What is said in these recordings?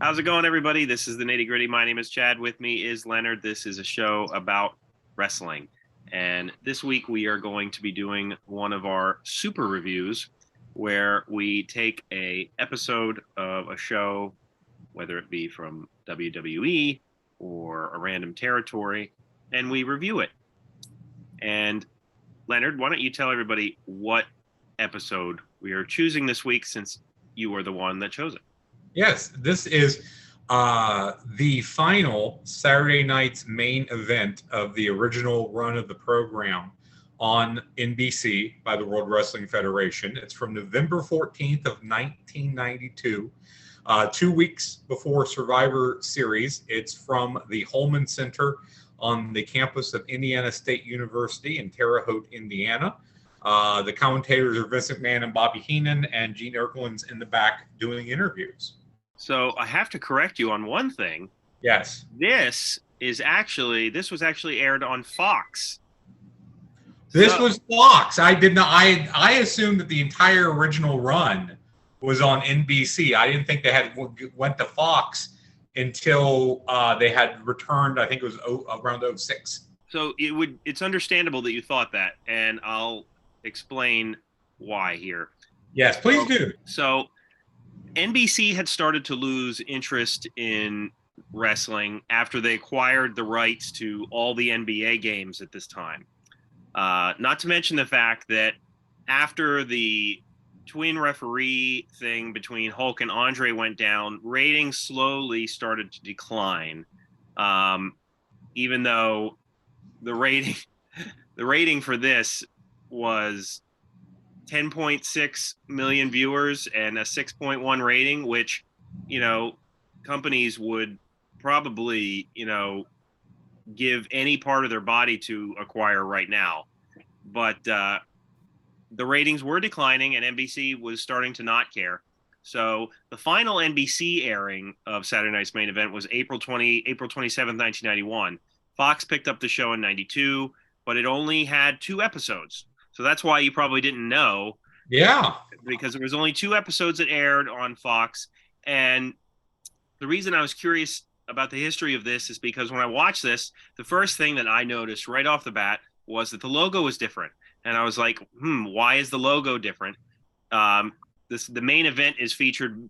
How's it going, everybody? This is the Nitty Gritty. My name is Chad. With me is Leonard. This is a show about wrestling. And this week we are going to be doing one of our super reviews where we take a episode of a show, whether it be from WWE or a random territory, and we review it. And Leonard, why don't you tell everybody what episode we are choosing this week, since you are the one that chose it? Yes, this is the final Saturday night's main event of the original run of the program on NBC by the World Wrestling Federation. It's from November 14th of 1992, 2 weeks before Survivor Series. It's from the Holman Center on the campus of Indiana State University in Terre Haute, Indiana. The commentators are Vince McMahon and Bobby Heenan, and Gene Okerlund's in the back doing interviews. So I have to correct you on one thing. Yes. This was actually aired on Fox. This was Fox. I did not. I assumed that the entire original run was on NBC. I didn't think they had went to Fox until they had returned. I think it was around 06. So it's understandable that you thought that, and I'll explain why here. Yes, please do. So NBC had started to lose interest in wrestling after they acquired the rights to all the NBA games at this time. Not to mention the fact that after the twin referee thing between Hulk and Andre went down, ratings slowly started to decline. Even though the rating for this was 10.6 million viewers and a 6.1 rating, which, companies would probably, give any part of their body to acquire right now. But the ratings were declining and NBC was starting to not care. So the final NBC airing of Saturday Night's Main Event was April 27th, 1991. Fox picked up the show in 92, but it only had 2 episodes. So that's why you probably didn't know. Yeah. Because there was only 2 episodes that aired on Fox. And the reason I was curious about the history of this is because when I watched this, the first thing that I noticed right off the bat was that the logo was different. And I was like, why is the logo different? The main event is featured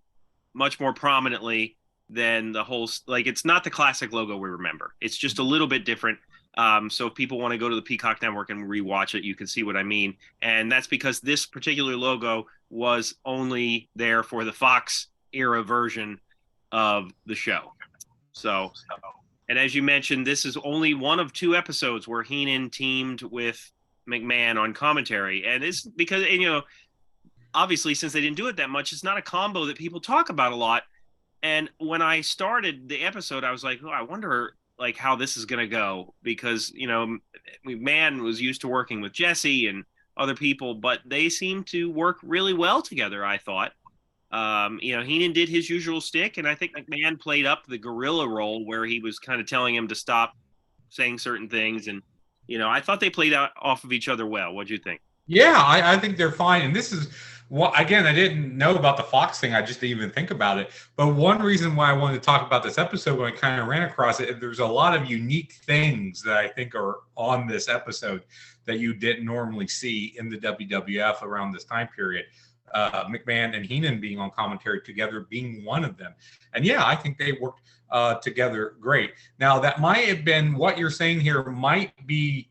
much more prominently than the whole, it's not the classic logo we remember. It's just a little bit different. So if people want to go to the Peacock Network and rewatch it, you can see what I mean. And that's because this particular logo was only there for the Fox era version of the show. So, and as you mentioned, this is only one of 2 episodes where Heenan teamed with McMahon on commentary. And it's because, obviously, since they didn't do it that much, it's not a combo that people talk about a lot. And when I started the episode, I was like, I wonder how this is going to go, because, McMahon was used to working with Jesse and other people, but they seem to work really well together, I thought. Heenan did his usual stick, and I think McMahon played up the gorilla role where he was kind of telling him to stop saying certain things. And, I thought they played out off of each other well. What do you think? Yeah, I think they're fine. And this is, again, I didn't know about the Fox thing. I just didn't even think about it. But one reason why I wanted to talk about this episode when I kind of ran across it, there's a lot of unique things that I think are on this episode that you didn't normally see in the WWF around this time period. McMahon and Heenan being on commentary together being one of them. And yeah, I think they worked together great. Now, that might have been what you're saying here might be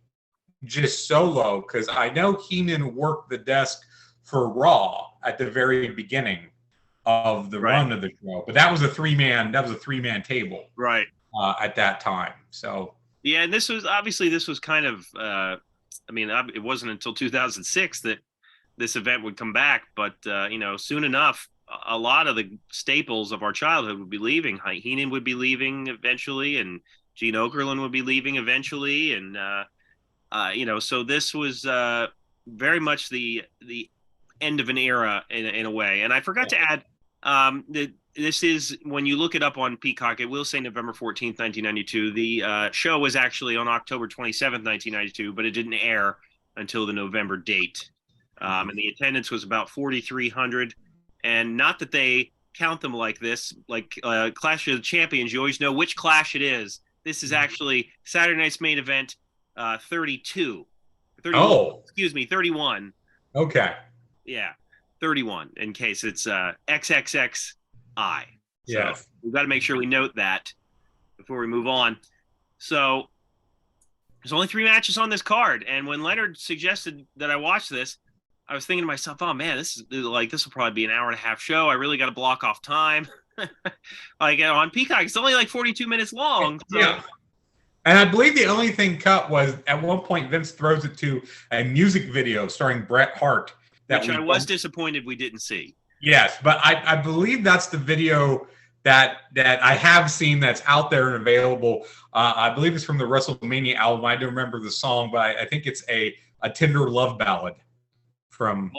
just solo, because I know Heenan worked the desk for Raw at the very beginning of the run of the show, but that was a three-man table at that time. So yeah, and this was kind of it wasn't until 2006 that this event would come back, but soon enough a lot of the staples of our childhood would be leaving. Heenan would be leaving eventually, and Gene Okerlund would be leaving eventually, and so this was very much the end of an era in a way. And I forgot to add that this is, when you look it up on Peacock, it will say November 14th, 1992. The show was actually on October 27th, 1992, but it didn't air until the November date. And the attendance was about 4,300. And not that they count them like this, like Clash of the Champions. You always know which Clash it is. This is actually Saturday night's main event 32. 31, Oh, excuse me, 31. okay. Yeah, 31 in case it's XXXI. So Yes. we've got to make sure we note that before we move on. So there's only 3 matches on this card. And when Leonard suggested that I watch this, I was thinking to myself, oh man, this will probably be an hour and a half show. I really got to block off time. Like on Peacock, it's only like 42 minutes long. So. Yeah. And I believe the only thing cut was at one point Vince throws it to a music video starring Bret Hart. Which I was disappointed we didn't see. Yes, but I believe that's the video that I have seen that's out there and available. I believe it's from the WrestleMania album. I don't remember the song, but I think it's a tender love ballad from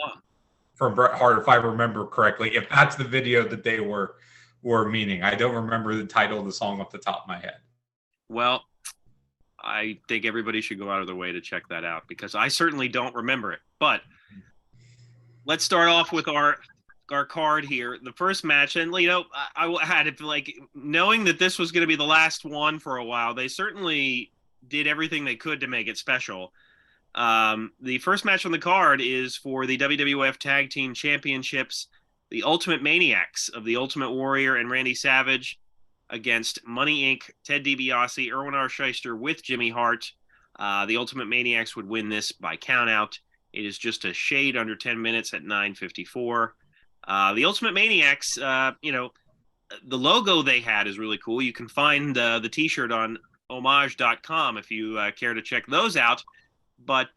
Bret Hart, if I remember correctly. If that's the video that they were meaning, I don't remember the title of the song off the top of my head. Well, I think everybody should go out of their way to check that out because I certainly don't remember it. But let's start off with our card here. The first match, and I had it like knowing that this was going to be the last one for a while. They certainly did everything they could to make it special. The first match on the card is for the WWF Tag Team Championships, the Ultimate Maniacs of the Ultimate Warrior and Randy Savage against Money Inc., Ted DiBiase, Erwin R. Shyster with Jimmy Hart. The Ultimate Maniacs would win this by countout. It is just a shade under 10 minutes at 9:54. The Ultimate Maniacs, the logo they had is really cool. You can find the T-shirt on homage.com if you care to check those out. But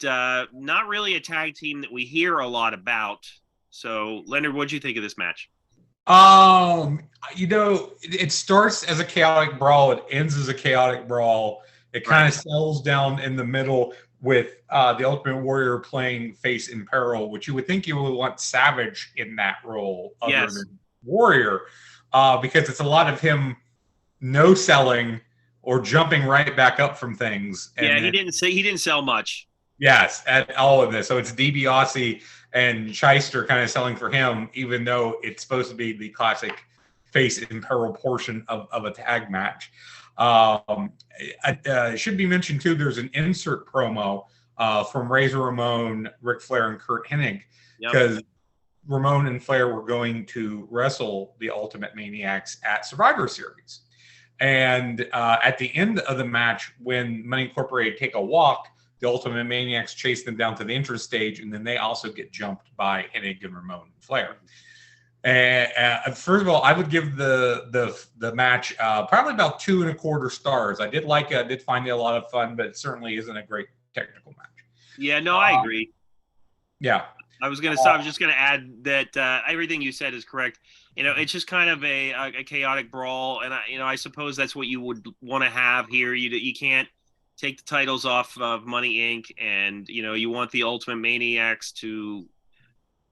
not really a tag team that we hear a lot about. So, Leonard, what'd you think of this match? It starts as a chaotic brawl. It ends as a chaotic brawl. It kind of settles down in the middle with the Ultimate Warrior playing face in peril, which you would think you would want Savage in that role other than Warrior, because it's a lot of him no-selling or jumping right back up from things. And he didn't sell much. Yes, at all of this. So it's DiBiase and Shyster kind of selling for him, even though it's supposed to be the classic face in peril portion of a tag match. It should be mentioned, too, there's an insert promo from Razor Ramon, Ric Flair, and Kurt Hennig, because Ramon and Flair were going to wrestle the Ultimate Maniacs at Survivor Series. And at the end of the match, when Money Incorporated take a walk, the Ultimate Maniacs chase them down to the entrance stage, and then they also get jumped by Hennig and Ramon and Flair. And first of all, I would give the match probably about 2.25 stars. I did like it. I did find it a lot of fun, but it certainly isn't a great technical match. Yeah, no, I agree. Yeah. I was just gonna add that everything you said is correct. It's just kind of a chaotic brawl, and I suppose that's what you would want to have here. You can't take the titles off of Money Inc., and you want the Ultimate Maniacs to,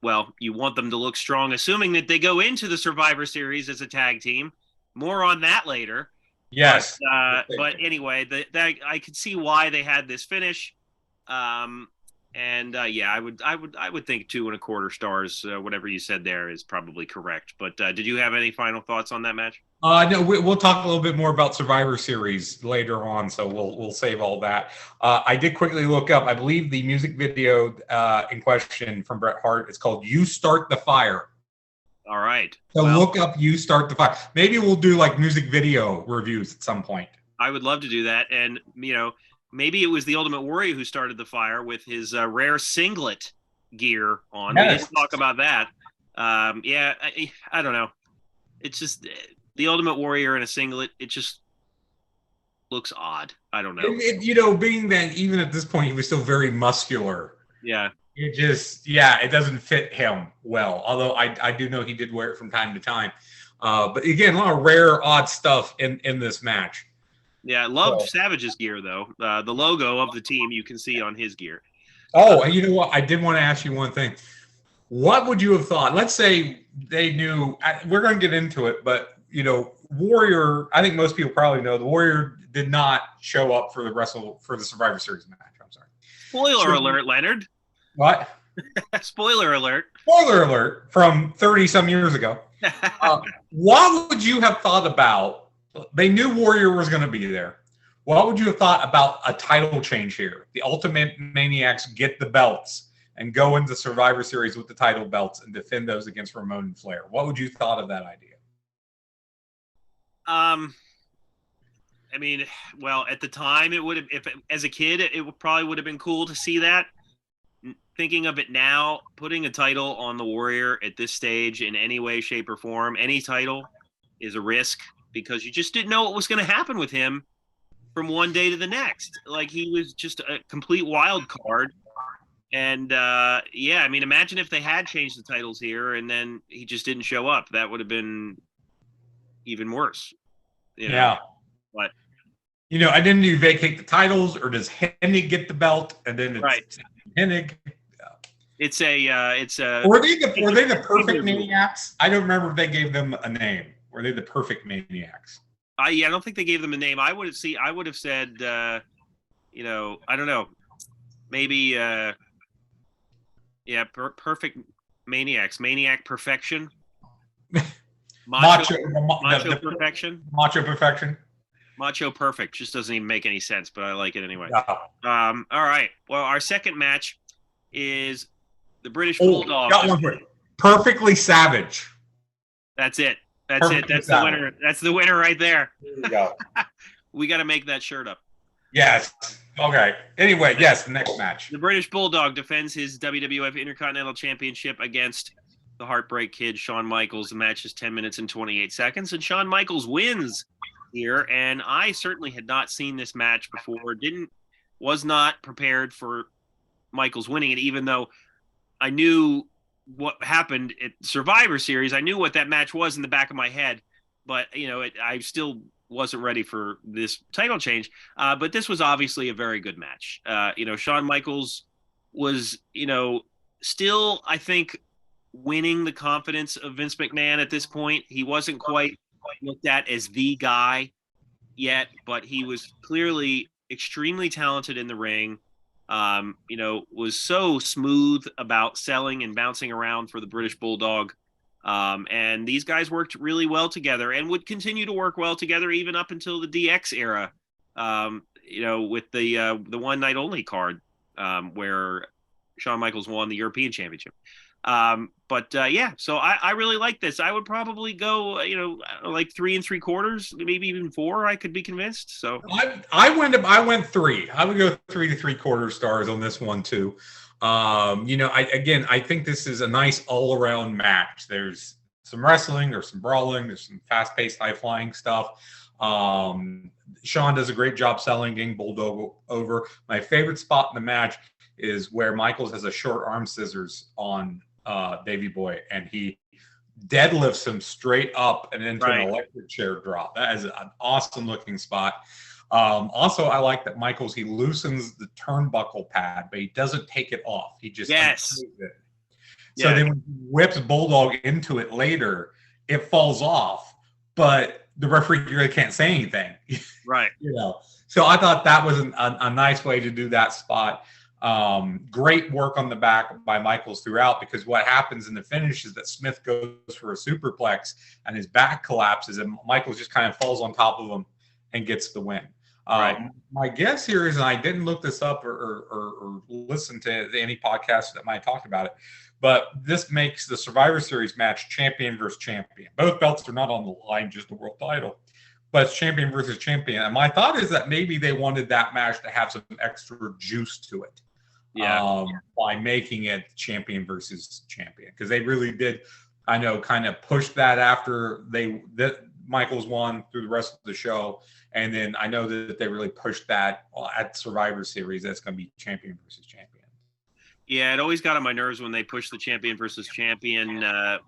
well, you want them to look strong, assuming that they go into the Survivor Series as a tag team. More on that later. Yes. But anyway, I could see why they had this finish. I would think 2.25 stars. Whatever you said there is probably correct. But did you have any final thoughts on that match? No, we'll talk a little bit more about Survivor Series later on, so we'll save all that. I did quickly look up. I believe the music video in question from Bret Hart is called "You Start the Fire." All right. So look up "You Start the Fire." Maybe we'll do like music video reviews at some point. I would love to do that, and maybe it was the Ultimate Warrior who started the fire with his rare singlet gear on. Yes. We didn't talk about that. I don't know. It's just the Ultimate Warrior in a singlet. It just looks odd. I don't know. Being that even at this point he was still very muscular. Yeah. It doesn't fit him well. Although I do know he did wear it from time to time. But again, a lot of rare, odd stuff in this match. Yeah, I loved Savage's gear, though. The logo of the team you can see on his gear. Oh, you know what? I did want to ask you one thing. What would you have thought? Let's say they knew – we're going to get into it, but, Warrior – I think most people probably know the Warrior did not show up for the Survivor Series match. I'm sorry. Spoiler alert, Leonard. What? Spoiler alert. Spoiler alert from 30 some years ago. What would you have thought about? They knew Warrior was going to be there. What would you have thought about a title change here? The Ultimate Maniacs get the belts and go into Survivor Series with the title belts and defend those against Ramon and Flair. What would you have thought of that idea? I mean, well, at the time, it would have, if as a kid, probably would have been cool to see that. Thinking of it now, putting a title on the Warrior at this stage in any way, shape, or form, any title is a risk because you just didn't know what was going to happen with him from one day to the next. Like, he was just a complete wild card. And yeah, I mean, imagine if they had changed the titles here and then he just didn't show up. That would have been even worse. You know? Yeah. But I didn't do vacate the titles, or does Hennig get the belt and then it's right. Hennig? It's a. Were they the perfect Maniacs? I don't remember if they gave them a name. Were they the perfect Maniacs? I don't think they gave them a name. I would have said, I don't know, maybe, perfect Maniacs, Maniac Perfection, Macho Perfection, Macho Perfection, Macho Perfect. Just doesn't even make any sense, but I like it anyway. Yeah. All right. Well, our second match is the British Bulldog. Got one for it. Perfectly Savage. That's it. That's Perfectly it. That's Savage. the winner. That's the winner right there. There you go. We got to make that shirt up. Yes. Okay. Anyway, yes, the next match. The British Bulldog defends his WWF Intercontinental Championship against the Heartbreak Kid, Shawn Michaels. The match is 10 minutes and 28 seconds, and Shawn Michaels wins here. And I certainly had not seen this match before. Was not prepared for Michaels winning it, even though I knew what happened at Survivor Series. I knew what that match was in the back of my head, but I still wasn't ready for this title change. But this was obviously a very good match. Shawn Michaels was, still, I think, winning the confidence of Vince McMahon at this point. He wasn't quite looked at as the guy yet, but he was clearly extremely talented in the ring. Was so smooth about selling and bouncing around for the British Bulldog. And these guys worked really well together and would continue to work well together even up until the DX era, with the one night only card, where Shawn Michaels won the European Championship. So I really like this. I would probably go, like 3 3/4, maybe even 4. I could be convinced. So I went 3. I would go 3 3/4 stars on this one too. I think this is a nice all around match. There's some wrestling, there's some brawling, there's some fast paced, high flying stuff. Shawn does a great job selling, getting Bulldog over. My favorite spot in the match is where Michaels has a short arm scissors on Davey Boy, and he deadlifts him straight up and into an electric chair drop. That is an awesome looking spot. Also, I like that Michaels, he loosens the turnbuckle pad, but he doesn't take it off. He just it. So then when he whips Bulldog into it later, it falls off, but the referee really can't say anything. Right. So I thought that was a nice way to do that spot. Great work on the back by Michaels throughout, because what happens in the finish is that Smith goes for a superplex and his back collapses and Michaels just kind of falls on top of him and gets the win. My guess here is, and I didn't look this up or listen to any podcast that might talk about it, but this makes the Survivor Series match champion versus champion. Both belts are not on the line, just the world title, but it's champion versus champion. And my thought is that maybe they wanted that match to have some extra juice to it. By making it champion versus champion, because they really did, I know, kind of push that after that Michaels won through the rest of the show, and then I know that they really pushed that at Survivor Series. That's going to be champion versus champion. Yeah, it always got on my nerves when they pushed the champion versus champion,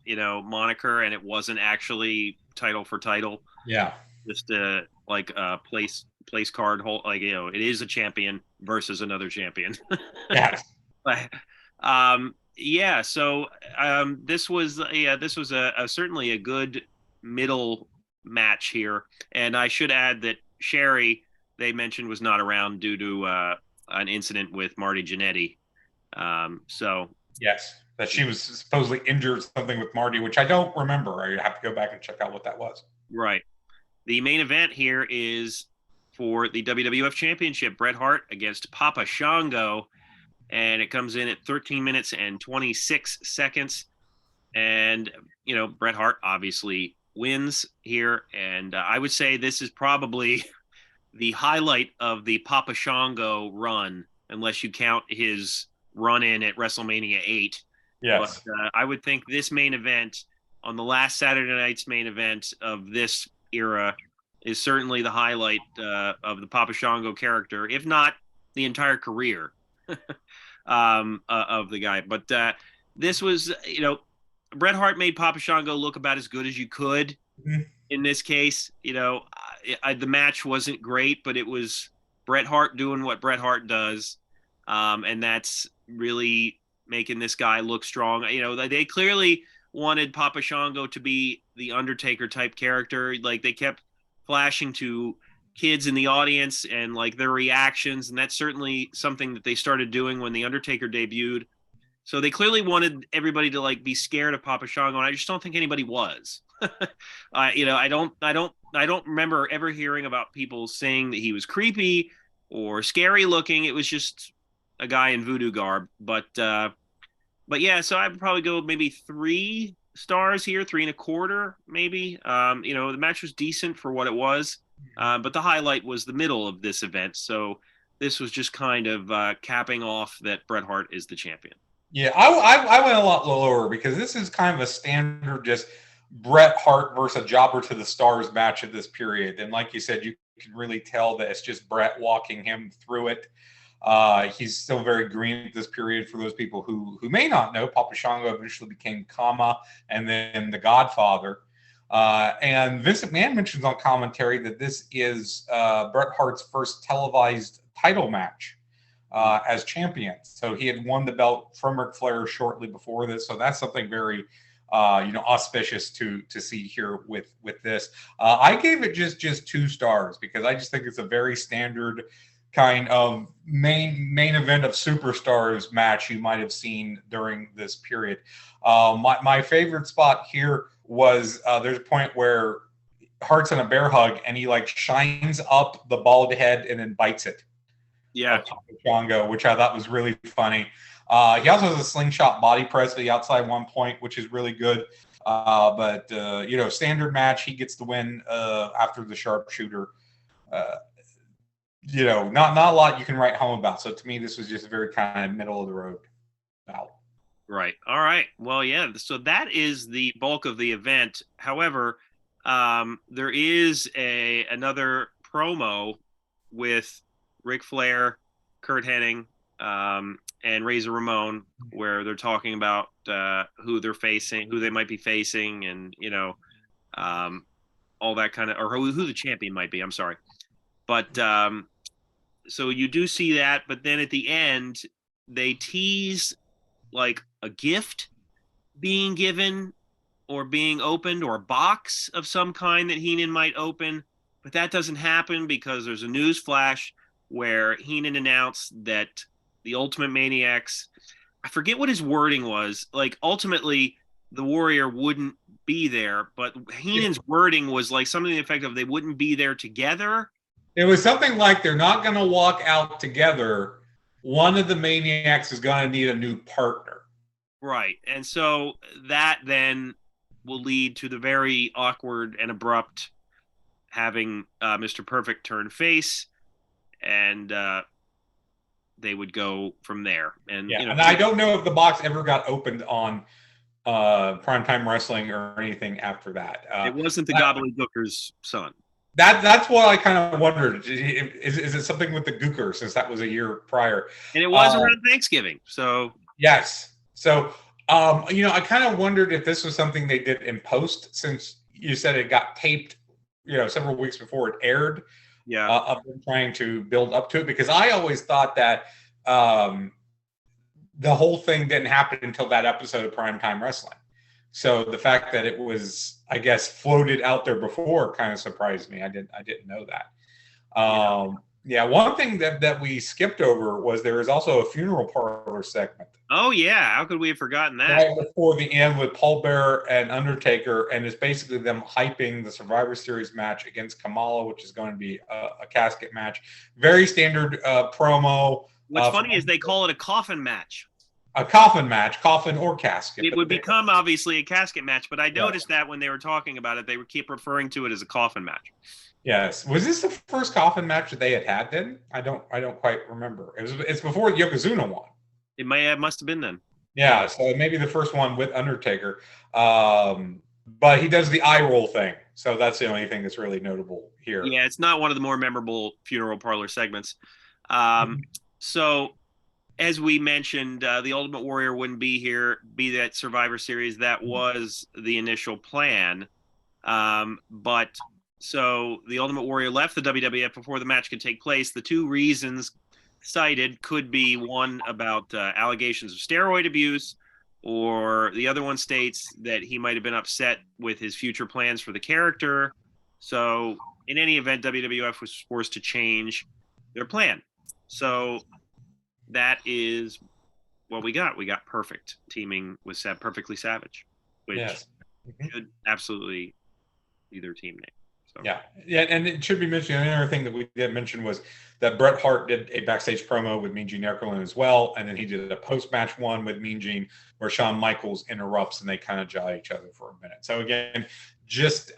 moniker, and it wasn't actually title for title. Yeah, just like a place card hold, it is a champion versus another champion. Yeah. So this was certainly a good middle match here, and I should add that Sherry, they mentioned, was not around due to an incident with Marty Jannetty. So Yes, that she was supposedly injured something with Marty, which I don't remember. I have to go back and check out what that was. Right. The main event here is for the WWF Championship, Bret Hart against Papa Shango, and it comes in at 13 minutes and 26 seconds. And, Bret Hart obviously wins here. And I would say this is probably the highlight of the Papa Shango run, unless you count his run in at WrestleMania 8. Yes. But I would think this main event on the last Saturday night's main event of this era is certainly the highlight of the Papa Shango character, if not the entire career of the guy. But this was, Bret Hart made Papa Shango look about as good as you could. Mm-hmm. In this case, the match wasn't great, but it was Bret Hart doing what Bret Hart does. And that's really making this guy look strong. They clearly wanted Papa Shango to be the Undertaker type character. Like, they kept flashing to kids in the audience and like their reactions. And that's certainly something that they started doing when the Undertaker debuted. So they clearly wanted everybody to like be scared of Papa Shango. And I just don't think anybody was. I don't remember ever hearing about people saying that he was creepy or scary looking. It was just a guy in voodoo garb. But yeah, so I'd probably go maybe 3 stars here, 3.25 maybe. The match was decent for what it was, but the highlight was the middle of this event. So this was just kind of capping off that Bret Hart is the champion. Yeah, I went a lot lower because this is kind of a standard just Bret Hart versus a jobber to the stars match of this period. And like you said, you can really tell that it's just Bret walking him through it. He's still very green at this period. For those people who may not know, Papa Shango eventually became Kama and then the Godfather. And Vince McMahon mentions on commentary that this is Bret Hart's first televised title match as champion. So he had won the belt from Ric Flair shortly before this. So that's something very auspicious to see here with this. I gave it just 2 stars because I just think it's a very standard kind of main event of superstars match you might have seen during this period. My favorite spot here was there's a point where Hart's in a bear hug and he like shines up the bald head and then bites it. Yeah, Shango, which I thought was really funny. He also has a slingshot body press at the outside one point, which is really good. But standard match, he gets the win after the sharpshooter. Not a lot you can write home about. So to me, this was just a very kind of middle of the road bout. Right. All right. Well, yeah. So that is the bulk of the event. However, there is another promo with Ric Flair, Kurt Hennig, and Razor Ramon, where they're talking about who they're facing, who they might be facing, and all that kind of, or who the champion might be. I'm sorry, but so you do see that, but then at the end they tease like a gift being given or being opened, or a box of some kind that Heenan might open, but that doesn't happen because there's a news flash where Heenan announced that the Ultimate Maniacs, I forget what his wording was, like ultimately the Warrior wouldn't be there, but Heenan's wording was like something to the effect of they wouldn't be there together. It was something like they're not going to walk out together. One of the Maniacs is going to need a new partner. Right. And so that then will lead to the very awkward and abrupt having Mr. Perfect turn face, and they would go from there. And and I don't know if the box ever got opened on Primetime Wrestling or anything after that. It wasn't the Gobbledygooker's son. That's what I kind of wondered. Is it something with the Gooker, since that was a year prior? And it was around Thanksgiving. So yes. So I kind of wondered if this was something they did in post, since you said it got taped, several weeks before it aired. Yeah. Of them trying to build up to it, because I always thought that the whole thing didn't happen until that episode of Primetime Wrestling. So the fact that it was, I guess, floated out there before kind of surprised me. I didn't know that. Yeah, one thing that we skipped over was there was also a funeral parlor segment. Oh yeah, how could we have forgotten that? Right before the end with Paul Bearer and Undertaker, and it's basically them hyping the Survivor Series match against Kamala, which is going to be a casket match. Very standard promo. What's funny is they call it a coffin match. A coffin match, coffin or casket. It would become obviously a casket match, but I noticed that when they were talking about it, they would keep referring to it as a coffin match. Yes. Was this the first coffin match that they had then? I don't quite remember. It's before Yokozuna won. It must have been then. Yeah, so maybe the first one with Undertaker. But he does the eye roll thing. So that's the only thing that's really notable here. Yeah, it's not one of the more memorable funeral parlor segments. So as we mentioned, the Ultimate Warrior wouldn't be that Survivor Series. That was the initial plan. But so the Ultimate Warrior left the WWF before the match could take place. The two reasons cited could be one about allegations of steroid abuse, or the other one states that he might have been upset with his future plans for the character. So in any event, WWF was forced to change their plan. So that is what we got. We got Perfect teaming with Perfectly Savage, which should absolutely be their team name. So. Yeah, and it should be mentioned. Another thing that we didn't mention was that Bret Hart did a backstage promo with Mean Gene Okerlund as well, and then he did a post-match one with Mean Gene where Shawn Michaels interrupts and they kind of jaw each other for a minute. So again,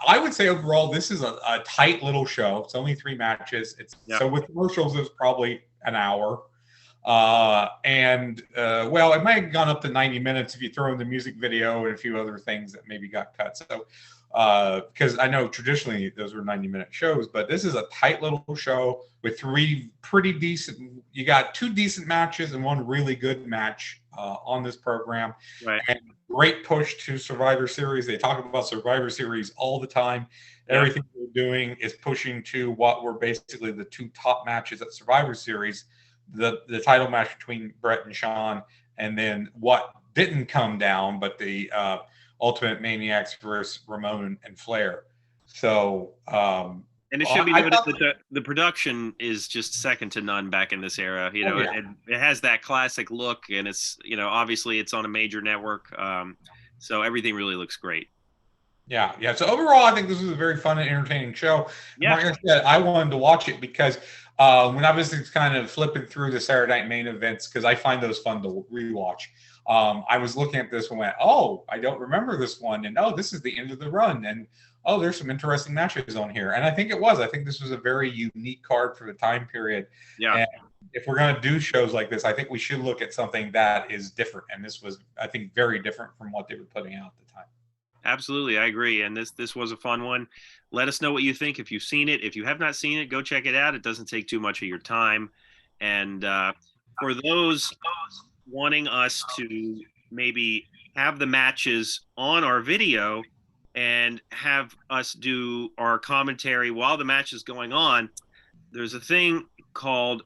I would say overall this is a tight little show. It's only 3 matches. So with commercials it's probably an hour. Well, it might have gone up to 90 minutes if you throw in the music video and a few other things that maybe got cut. So because I know traditionally those were 90-minute shows, but this is a tight little show with 3 pretty decent. You got 2 decent matches and 1 really good match on this program. Right. And great push to Survivor Series. They talk about Survivor Series all the time. Yep. Everything they're doing is pushing to what were basically the 2 top matches at Survivor Series, the title match between Bret and Shawn, and then what didn't come down, but the Ultimate Maniacs versus Ramon and Flair. So, and it should be noted that the production is just second to none back in this era. You know, it has that classic look, and it's, you know, obviously it's on a major network, so everything really looks great. Yeah. So overall, I think this was a very fun and entertaining show. Yeah. Like I said, I wanted to watch it because when I was kind of flipping through the Saturday Night Main events, because I find those fun to rewatch. I was looking at this and went, oh, I don't remember this one. And, oh, this is the end of the run. And, oh, there's some interesting matches on here. And I think it was. I think this was a very unique card for the time period. Yeah. And if we're going to do shows like this, I think we should look at something that is different. And this was, I think, very different from what they were putting out at the time. Absolutely. I agree. And this was a fun one. Let us know what you think. If you've seen it, if you have not seen it, go check it out. It doesn't take too much of your time. And for those wanting us to maybe have the matches on our video and have us do our commentary while the match is going on, there's a thing called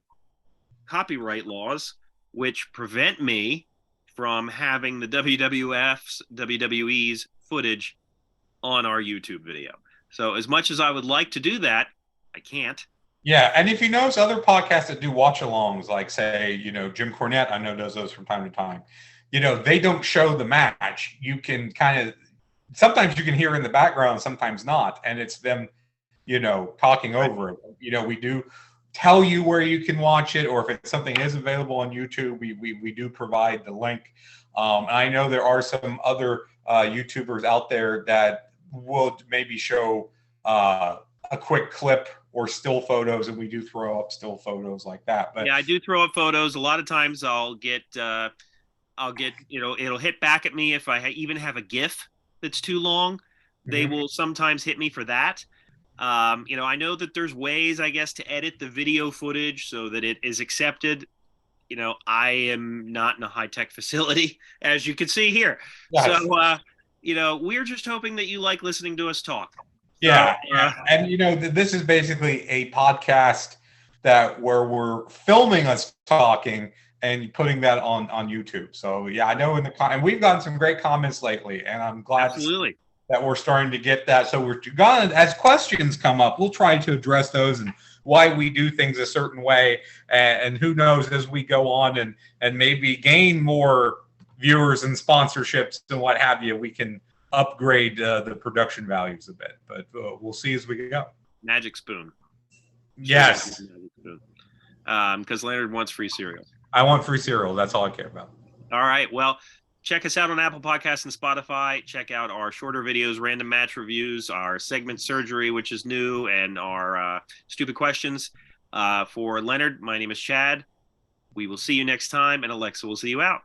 copyright laws, which prevent me from having the WWF's, WWE's footage on our YouTube video. So as much as I would like to do that, I can't. Yeah, and if you notice other podcasts that do watch-alongs, like, say, you know, Jim Cornette, I know does those from time to time, you know, they don't show the match. You can kind of, sometimes you can hear in the background, sometimes not, and it's them, you know, talking over it. You know, we do tell you where you can watch it, or if it's something is available on YouTube, we do provide the link. And I know there are some other YouTubers out there that will maybe show a quick clip or still photos, and we do throw up still photos like that. But yeah, I do throw up photos. A lot of times I'll get, you know, it'll hit back at me if I even have a GIF that's too long. Mm-hmm. They will sometimes hit me for that. You know, I know that there's ways, I guess, to edit the video footage so that it is accepted. You know, I am not in a high-tech facility, as you can see here. Yes. So, you know, we're just hoping that you like listening to us talk. Yeah, and you know, this is basically a podcast where we're filming us talking and putting that on YouTube. So yeah, I know and we've gotten some great comments lately, and I'm glad. Absolutely. that we're starting to get that. So we're gonna, as questions come up, we'll try to address those and why we do things a certain way. And who knows, as we go on and maybe gain more viewers and sponsorships and what have you, we can upgrade the production values a bit. But we'll see as we go. Magic spoon. Yes. Because Leonard wants free cereal. I want free cereal. That's all I care about. All right. Well, check us out on Apple Podcasts and Spotify. Check out our shorter videos, random match reviews, our segment surgery, which is new, and our stupid questions. For Leonard, my name is Chad. We will see you next time, and Alexa will see you out.